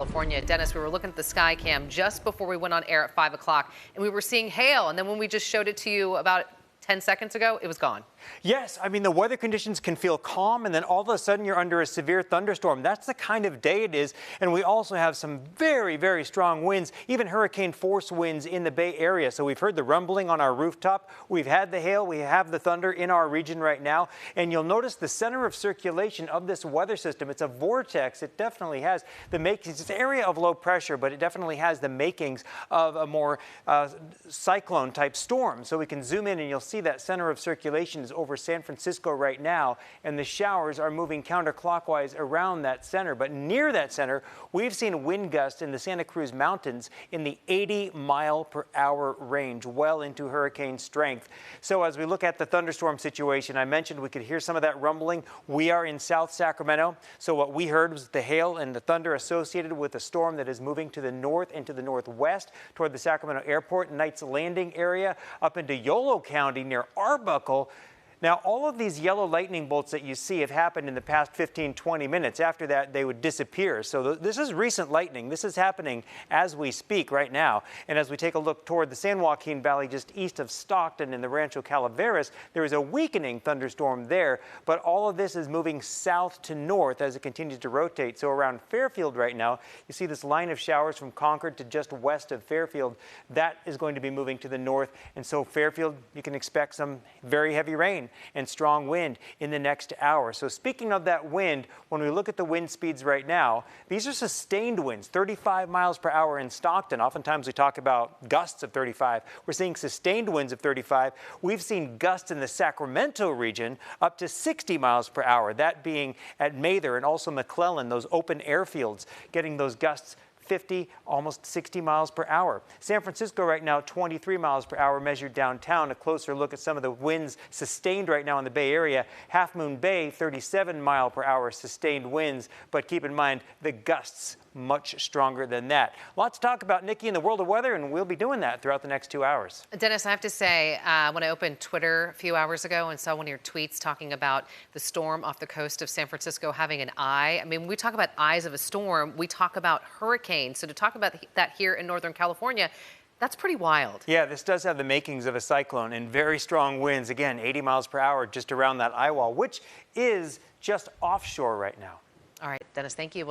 California. Dennis, we were looking at the sky cam just before we went on air at 5 o'clock, and we were seeing hail. And then when we just showed it to you about 10 seconds ago, it was gone. Yes, I mean, the weather conditions can feel calm, and then all of a sudden you're under a severe thunderstorm. That's the kind of day it is. And we also have some very, very strong winds, even hurricane force winds in the Bay Area. So we've heard the rumbling on our rooftop. We've had the hail. We have the thunder in our region right now. And you'll notice the center of circulation of this weather system. It's a vortex. It definitely has the makings. It's an area of low pressure, but it definitely has the makings of a more cyclone type storm. So we can zoom in and you'll see that center of circulation is over San Francisco right now, and the showers are moving counterclockwise around that center. But near that center, we've seen wind gusts in the Santa Cruz Mountains in the 80-mile-per-hour range, well into hurricane strength. So as we look at the thunderstorm situation, I mentioned we could hear some of that rumbling. We are in South Sacramento, so what we heard was the hail and the thunder associated with a storm that is moving to the north and to the northwest toward the Sacramento Airport, Knights Landing area, up into Yolo County near Arbuckle. Now, all of these yellow lightning bolts that you see have happened in the past 15, 20 minutes. After that, they would disappear. So this is recent lightning. This is happening as we speak right now. And as we take a look toward the San Joaquin Valley just east of Stockton in the Rancho Calaveras, there is a weakening thunderstorm there. But all of this is moving south to north as it continues to rotate. So around Fairfield right now, you see this line of showers from Concord to just west of Fairfield. That is going to be moving to the north. And so Fairfield, you can expect some very heavy rain and strong wind in the next hour. So speaking of that wind, when we look at the wind speeds right now, these are sustained winds, 35 miles per hour in Stockton. Oftentimes we talk about gusts of 35. We're seeing sustained winds of 35. We've seen gusts in the Sacramento region up to 60 miles per hour, that being at Mather and also McClellan, those open airfields, getting those gusts 50, almost 60 miles per hour. San Francisco right now, 23 miles per hour measured downtown. A closer look at some of the winds sustained right now in the Bay Area. Half Moon Bay, 37 mile per hour sustained winds. But keep in mind, the gusts much stronger than that. Lots to talk about, Nikki, in the world of weather, and we'll be doing that throughout the next 2 hours. Dennis, I have to say, when I opened Twitter a few hours ago and saw one of your tweets talking about the storm off the coast of San Francisco having an eye, I mean, when we talk about eyes of a storm, we talk about hurricanes. So to talk about that here in Northern California, that's pretty wild. Yeah, this does have the makings of a cyclone and very strong winds. Again, 80 miles per hour just around that eye wall, which is just offshore right now. All right, Dennis, thank you.